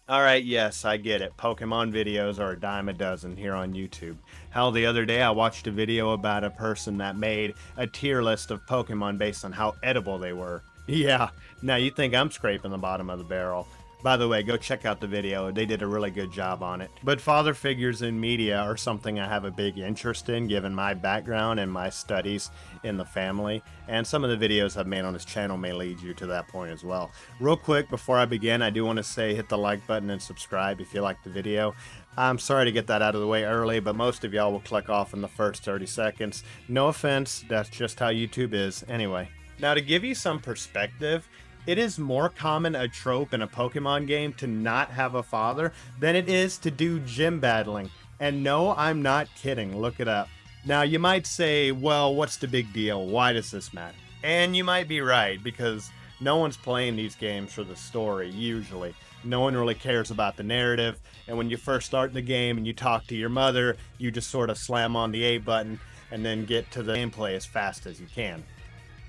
Alright, yes, I get it. Pokemon videos are a dime a dozen here on YouTube. Hell, the other day I watched a video about a person that made a tier list of Pokemon based on how edible they were. Yeah, now you think I'm scraping the bottom of the barrel. By the way, go check out the video. They did a really good job on it. But father figures in media are something I have a big interest in given my background and my studies in the family. And some of the videos I've made on this channel may lead you to that point as well. Real quick, before I begin, I do want to say hit the like button and subscribe if you like the video. I'm sorry to get that out of the way early, but most of y'all will click off in the first 30 seconds. No offense, that's just how YouTube is. Anyway. Now, to give you some perspective, it is more common a trope in a Pokemon game to not have a father than it is to do gym battling. And no, I'm not kidding. Look it up. Now, you might say, well, what's the big deal? Why does this matter? And you might be right, because no one's playing these games for the story, usually. No one really cares about the narrative. And when you first start the game and you talk to your mother, you just sort of slam on the A button and then get to the gameplay as fast as you can.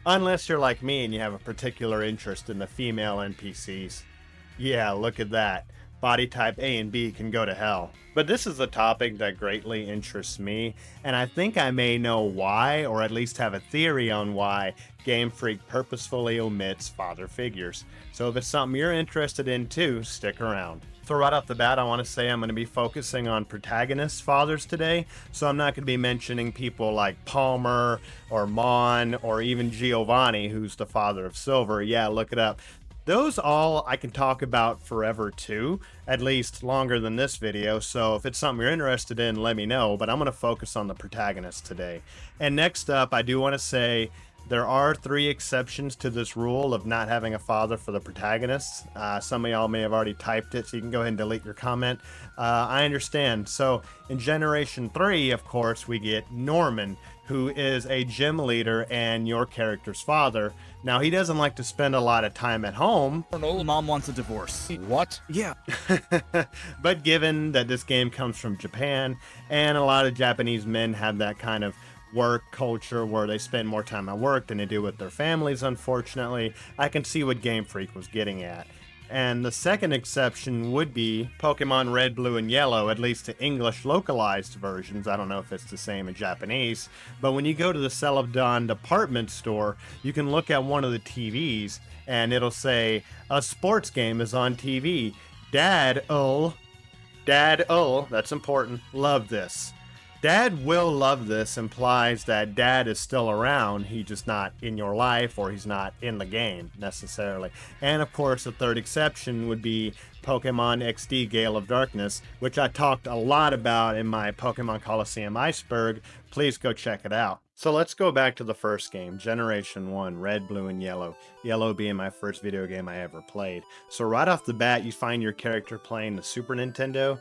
Unless you're like me and you have a particular interest in the female NPCs. Yeah, look at that. Body type A and B can go to hell. But this is a topic that greatly interests me, and I think I may know why, or at least have a theory on why, Game Freak purposefully omits father figures. So if it's something you're interested in too, stick around. So right off the bat, I want to say I'm going to be focusing on protagonist fathers today, so I'm not going to be mentioning people like Palmer, or Mon, or even Giovanni, who's the father of Silver. Yeah, look it up. Those all I can talk about forever too, at least longer than this video, so if it's something you're interested in, let me know, but I'm going to focus on the protagonist today. And next up, I do want to say there are 3 exceptions to this rule of not having a father for the protagonists. Some of y'all may have already typed it, so you can go ahead and delete your comment. I understand. So in Generation 3, of course, we get Norman, who is a gym leader and your character's father. Now, he doesn't like to spend a lot of time at home. Mom wants a divorce. What? Yeah. But given that this game comes from Japan, and a lot of Japanese men have that kind of work culture where they spend more time at work than they do with their families, unfortunately, I can see what Game Freak was getting at. And the second exception would be Pokemon Red, Blue, and Yellow, at least the English localized versions. I don't know if it's the same in Japanese. But when you go to the Celadon department store, you can look at one of the TVs and it'll say, a sports game is on TV. Dad-ul, that's important, love this. Dad will love this implies that dad is still around, he's just not in your life or he's not in the game necessarily. And of course, the third exception would be Pokemon XD Gale of Darkness, which I talked a lot about in my Pokemon Coliseum Iceberg. Please go check it out. So let's go back to the first game, Generation 1, Red, Blue, and Yellow. Yellow being my first video game I ever played. So right off the bat, you find your character playing the Super Nintendo,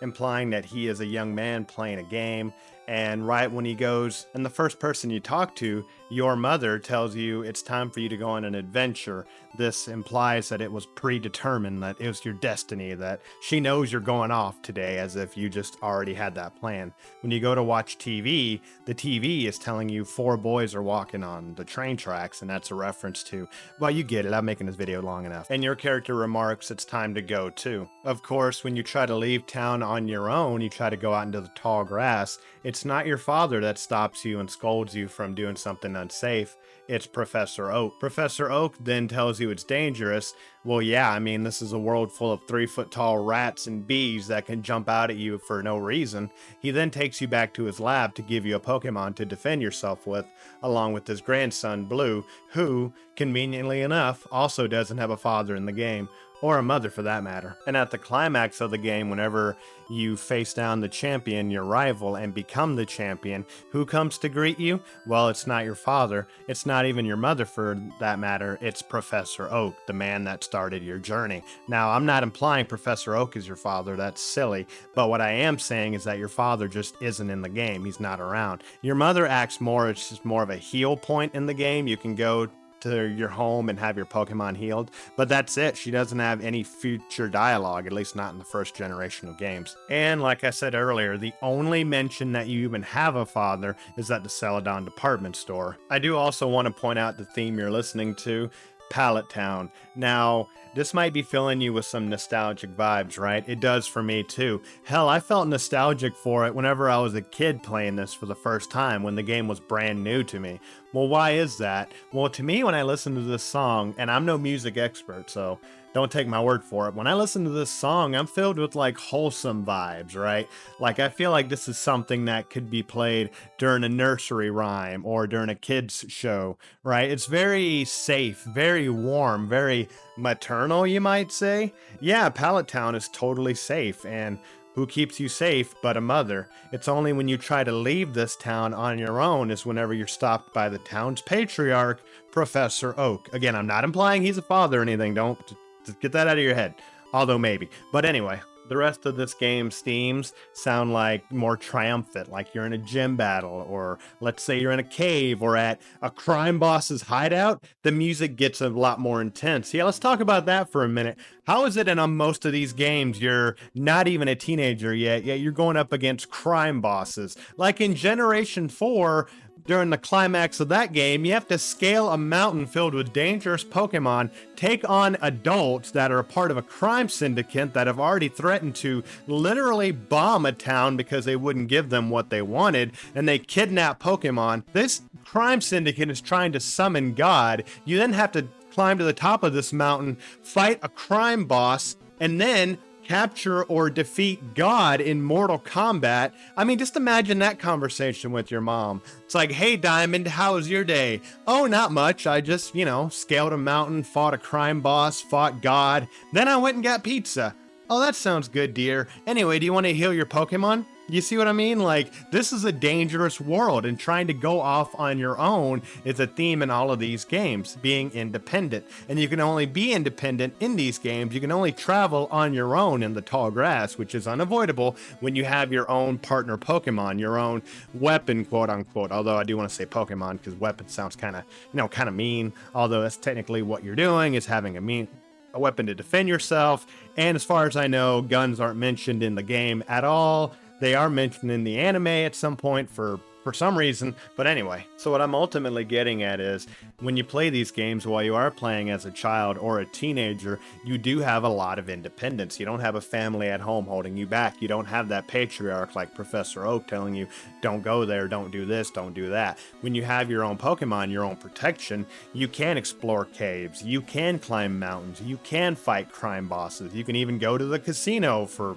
implying that he is a young man playing a game. And right when he goes, and the first person you talk to, your mother tells you it's time for you to go on an adventure. This implies that it was predetermined, that it was your destiny, that she knows you're going off today, as if you just already had that plan. When you go to watch TV, the TV is telling you 4 boys are walking on the train tracks, and that's a reference to, well, you get it, I'm making this video long enough. And your character remarks it's time to go too. Of course, when you try to leave town on your own, you try to go out into the tall grass, it's not your father that stops you and scolds you from doing something unsafe. It's Professor Oak. Professor Oak then tells you it's dangerous. Well, yeah, I mean, this is a world full of 3-foot tall rats and bees that can jump out at you for no reason. He then takes you back to his lab to give you a Pokemon to defend yourself with, along with his grandson, Blue, who, conveniently enough, also doesn't have a father in the game. Or a mother for that matter. And at the climax of the game, whenever you face down the champion, your rival, and become the champion, who comes to greet you? Well, it's not your father. It's not even your mother for that matter. It's Professor Oak, the man that started your journey. Now, I'm not implying Professor Oak is your father. That's silly. But what I am saying is that your father just isn't in the game. He's not around. Your mother acts more, it's just more of a heal point in the game. You can go to your home and have your Pokemon healed, but that's it. She doesn't have any future dialogue, at least not in the first generation of games. And like I said earlier, the only mention that you even have a father is at the Celadon department store. I do also want to point out the theme you're listening to. Pallet Town. Now, this might be filling you with some nostalgic vibes, right? It does for me too. Hell, I felt nostalgic for it whenever I was a kid playing this for the first time when the game was brand new to me. Well, why is that? Well, to me, when I listen to this song, and I'm no music expert, so don't take my word for it. When I listen to this song, I'm filled with like wholesome vibes, right? Like I feel like this is something that could be played during a nursery rhyme or during a kids show, right? It's very safe, very warm, very maternal, you might say. Yeah, Pallet Town is totally safe, and who keeps you safe but a mother? It's only when you try to leave this town on your own is whenever you're stopped by the town's patriarch, Professor Oak. Again, I'm not implying he's a father or anything. Don't just get that out of your head. Although maybe. But anyway, the rest of this game's themes sound like more triumphant, like you're in a gym battle, or let's say you're in a cave or at a crime boss's hideout. The music gets a lot more intense. Yeah, let's talk about that for a minute. How is it in most of these games you're not even a teenager yet you're going up against crime bosses? Like in Generation 4, during the climax of that game, you have to scale a mountain filled with dangerous Pokemon, take on adults that are a part of a crime syndicate that have already threatened to literally bomb a town because they wouldn't give them what they wanted, and they kidnap Pokemon. This crime syndicate is trying to summon God. You then have to climb to the top of this mountain, fight a crime boss, and then capture or defeat God in Mortal Kombat. I mean, just imagine that conversation with your mom. It's like, hey, Diamond, how was your day? Oh, not much. I just, scaled a mountain, fought a crime boss, fought God. Then I went and got pizza. Oh, that sounds good, dear. Anyway, do you want to heal your Pokemon? You see what I mean? Like, this is a dangerous world, and trying to go off on your own is a theme in all of these games, being independent. And you can only be independent in these games. You can only travel on your own in the tall grass, which is unavoidable when you have your own partner Pokemon, your own weapon, quote unquote. Although I do want to say Pokemon because weapon sounds kind of mean. Although that's technically what you're doing, is having a weapon to defend yourself. And as far as I know, guns aren't mentioned in the game at all. They are mentioned in the anime at some point for some reason. But anyway, so what I'm ultimately getting at is when you play these games while you are playing as a child or a teenager, you do have a lot of independence. You don't have a family at home holding you back. You don't have that patriarch like Professor Oak telling you, don't go there, don't do this, don't do that. When you have your own Pokemon, your own protection, you can explore caves, you can climb mountains, you can fight crime bosses, you can even go to the casino for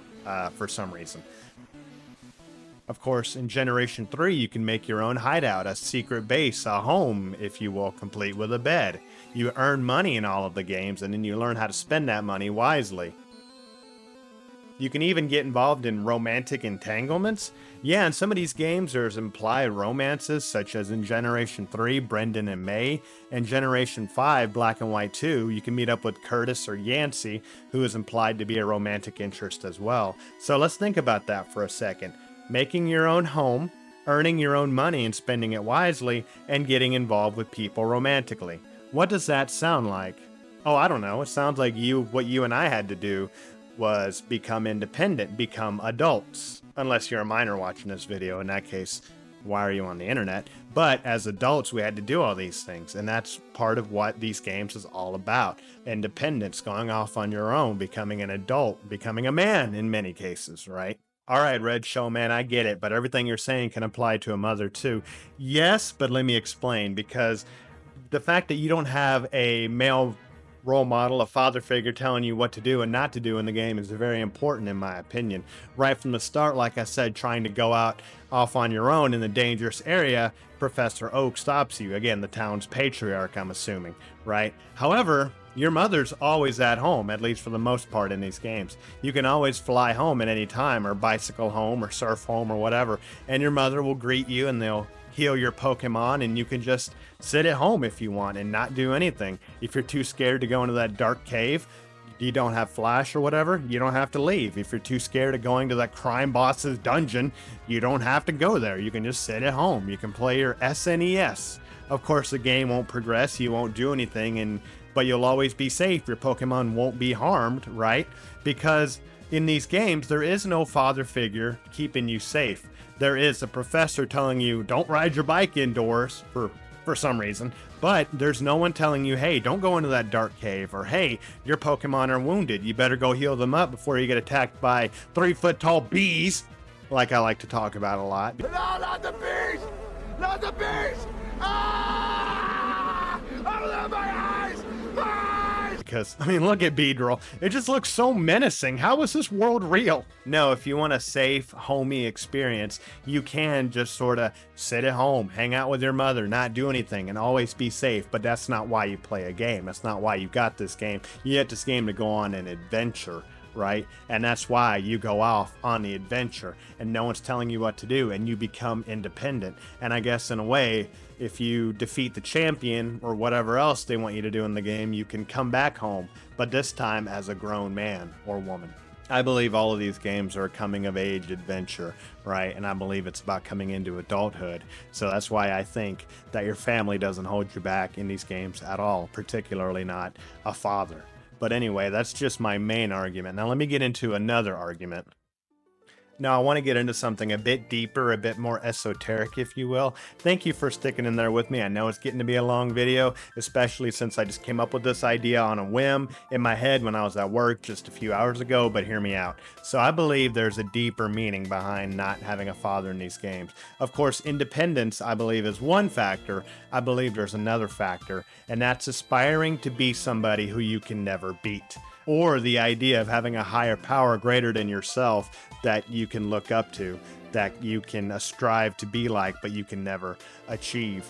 some reason. Of course, in Generation 3, you can make your own hideout, a secret base, a home, if you will, complete with a bed. You earn money in all of the games, and then you learn how to spend that money wisely. You can even get involved in romantic entanglements. Yeah, in some of these games, there's implied romances, such as in Generation 3, Brendan and May, and Generation 5, Black and White 2, you can meet up with Curtis or Yancey, who is implied to be a romantic interest as well. So let's think about that for a second. Making your own home, earning your own money and spending it wisely, and getting involved with people romantically. What does that sound like? Oh, I don't know. It sounds like what you and I had to do was become independent, become adults. Unless you're a minor watching this video. In that case, why are you on the internet? But as adults, we had to do all these things. And that's part of what these games is all about. Independence, going off on your own, becoming an adult, becoming a man in many cases, right? All right, Red Showman, I get it, but everything you're saying can apply to a mother too. Yes, but let me explain, because the fact that you don't have a male role model, a father figure telling you what to do and not to do in the game is very important in my opinion. Right from the start, like I said, trying to go out off on your own in the dangerous area, Professor Oak stops you. Again, the town's patriarch, I'm assuming, right? However, your mother's always at home, at least for the most part in these games. You can always fly home at any time, or bicycle home, or surf home, or whatever, and your mother will greet you and they'll heal your Pokemon, and you can just sit at home if you want and not do anything. If you're too scared to go into that dark cave, you don't have flash or whatever, you don't have to leave. If you're too scared of going to that crime boss's dungeon, you don't have to go there. You can just sit at home. You can play your SNES. Of course, the game won't progress, you won't do anything, but you'll always be safe. Your Pokemon won't be harmed, right? Because in these games, there is no father figure keeping you safe. There is a professor telling you, don't ride your bike indoors, for for some reason. But there's no one telling you, hey, don't go into that dark cave, or hey, your Pokemon are wounded, you better go heal them up before you get attacked by 3-foot-tall bees, like I like to talk about a lot. No, not the bees! Not the bees! Ah! Open my eyes! Because, I mean, look at Beedrill. It just looks so menacing. How is this world real? No, if you want a safe, homey experience, you can just sort of sit at home, hang out with your mother, not do anything, and always be safe. But that's not why you play a game. That's not why you got this game. You get this game to go on an adventure, right? And that's why you go off on the adventure and no one's telling you what to do, and you become independent. And I guess in a way, if you defeat the champion or whatever else they want you to do in the game, you can come back home, but this time as a grown man or woman. I believe all of these games are a coming of age adventure, right? And I believe it's about coming into adulthood. So that's why I think that your family doesn't hold you back in these games at all, particularly not a father. But anyway, that's just my main argument. Now let me get into another argument. Now I want to get into something a bit deeper, a bit more esoteric, if you will. Thank you for sticking in there with me. I know it's getting to be a long video, especially since I just came up with this idea on a whim in my head when I was at work just a few hours ago, but hear me out. So I believe there's a deeper meaning behind not having a father in these games. Of course, independence, I believe, is one factor. I believe there's another factor, and that's aspiring to be somebody who you can never beat. Or the idea of having a higher power greater than yourself that you can look up to, that you can strive to be like, but you can never achieve.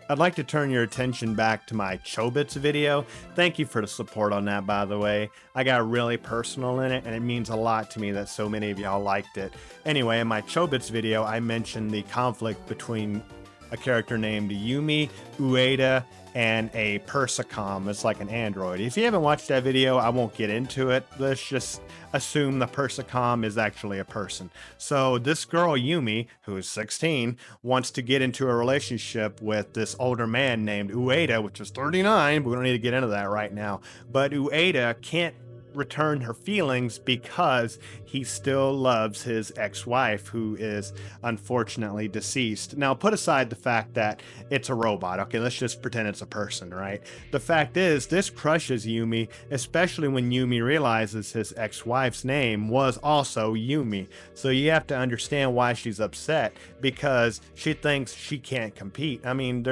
I'd like to turn your attention back to my Chobits video. Thank you for the support on that, by the way. I got really personal in it, and it means a lot to me that so many of y'all liked it. Anyway, in my Chobits video, I mentioned the conflict between a character named Yumi, Ueda, and a Persicom. It's like an android. If you haven't watched that video, I won't get into it. Let's just assume the Persicom is actually a person. So this girl, Yumi, who is 16, wants to get into a relationship with this older man named Ueda, which is 39, but we don't need to get into that right now. But Ueda can't return her feelings because he still loves his ex-wife, who is unfortunately deceased. Now, put aside the fact that it's a robot. Okay, let's just pretend it's a person, right? The fact is, this crushes Yumi, especially when Yumi realizes his ex-wife's name was also Yumi. So you have to understand why she's upset, because she thinks she can't compete. I mean,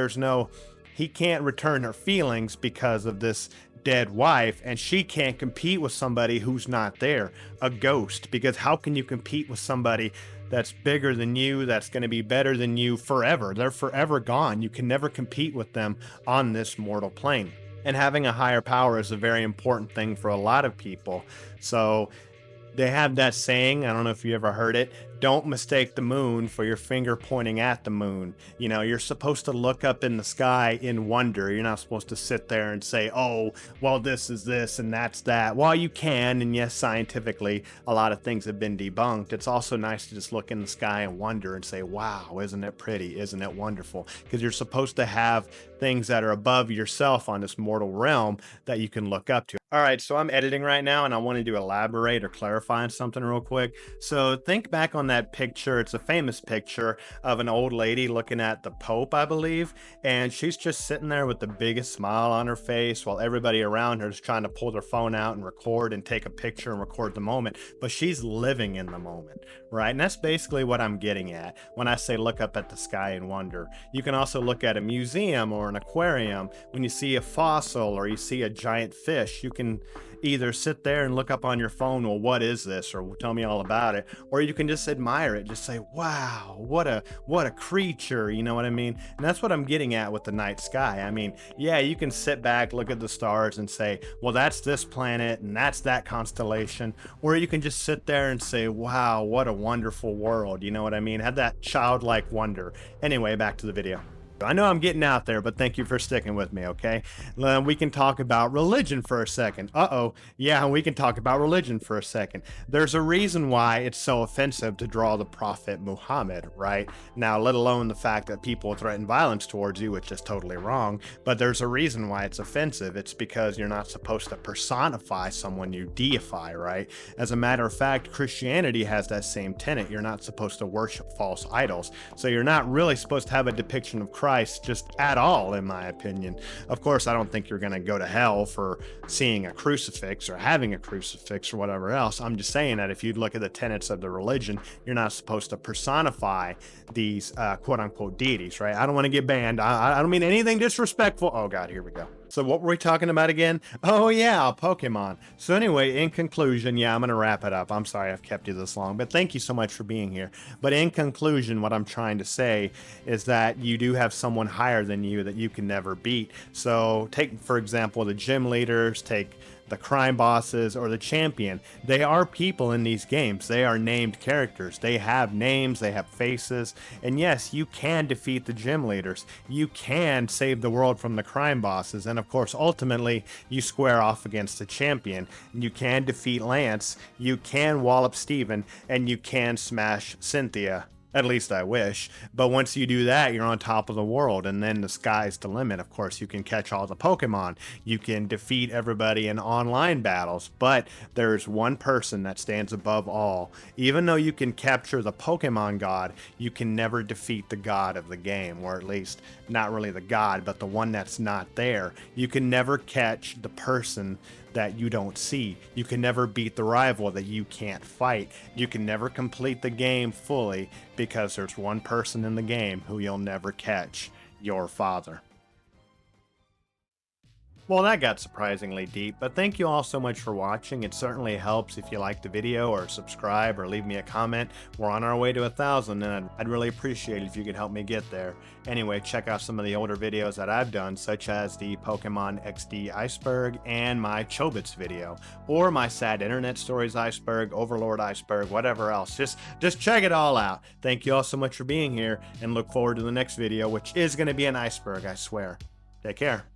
he can't return her feelings because of this dead wife, and she can't compete with somebody who's not there, a ghost. Because how can you compete with somebody that's bigger than you, that's going to be better than you forever? They're forever gone. You can never compete with them on this mortal plane. And having a higher power is a very important thing for a lot of people. So they have that saying, I don't know if you ever heard it, don't mistake the moon for your finger pointing at the moon. You know, you're supposed to look up in the sky in wonder. You're not supposed to sit there and say, oh, well, this is this and that's that. While you can, and yes, scientifically, a lot of things have been debunked, it's also nice to just look in the sky and wonder and say, wow, isn't it pretty? Isn't it wonderful? Because you're supposed to have things that are above yourself on this mortal realm that you can look up to. All right, so I'm editing right now, and I wanted to elaborate or clarify on something real quick. So think back on that picture. It's a famous picture of an old lady looking at the Pope, I believe, and she's just sitting there with the biggest smile on her face while everybody around her is trying to pull their phone out and record and take a picture and record the moment, but she's living in the moment, right? And that's basically what I'm getting at when I say look up at the sky and wonder. You can also look at a museum or an aquarium. When you see a fossil or you see a giant fish, you can either sit there and look up on your phone, well, what is this? Or tell me all about it. Or you can just admire it, just say, wow, what a creature, you know what I mean? And that's what I'm getting at with the night sky. I mean, yeah, you can sit back, look at the stars and say, well, that's this planet and that's that constellation. Or you can just sit there and say, wow, what a wonderful world, you know what I mean? Have that childlike wonder. Anyway, back to the video. I know I'm getting out there, but thank you for sticking with me, okay? We can talk about religion for a second. Yeah, we can talk about religion for a second. There's a reason why it's so offensive to draw the Prophet Muhammad, right? Now, let alone the fact that people threaten violence towards you, which is totally wrong, but there's a reason why it's offensive. It's because you're not supposed to personify someone you deify, right? As a matter of fact, Christianity has that same tenet. You're not supposed to worship false idols. So you're not really supposed to have a depiction of Christ Christ just at all, in my opinion. Of course, I don't think you're going to go to hell for seeing a crucifix or having a crucifix or whatever else. I'm just saying that if you look at the tenets of the religion, you're not supposed to personify these quote unquote deities, right? I don't want to get banned. I don't mean anything disrespectful. Oh God, here we go. So what were we talking about again? Oh yeah, Pokemon. So anyway, in conclusion, yeah, I'm going to wrap it up. I'm sorry I've kept you this long, but thank you so much for being here. But in conclusion, what I'm trying to say is that you do have someone higher than you that you can never beat. So take, for example, the gym leaders, take the crime bosses, or the champion. They are people in these games. They are named characters. They have names, they have faces, and yes, you can defeat the gym leaders. You can save the world from the crime bosses, and of course, ultimately, you square off against the champion. You can defeat Lance, you can wallop Steven, and you can smash Cynthia. At least I wish. But once you do that, you're on top of the world, and then the sky's the limit. Of course, you can catch all the Pokemon. You can defeat everybody in online battles, but there's one person that stands above all. Even though you can capture the Pokemon god, you can never defeat the god of the game, or at least not really the god, but the one that's not there. You can never catch the person that you don't see. You can never beat the rival that you can't fight. You can never complete the game fully because there's one person in the game who you'll never catch: your father. Well, that got surprisingly deep, but thank you all so much for watching. It certainly helps if you like the video or subscribe or leave me a comment. We're on our way to 1,000, and I'd really appreciate it if you could help me get there. Anyway, check out some of the older videos that I've done, such as the Pokemon XD Iceberg and my Chobits video, or my Sad Internet Stories Iceberg, Overlord Iceberg, whatever else. Just check it all out. Thank you all so much for being here, and look forward to the next video, which is going to be an iceberg, I swear. Take care.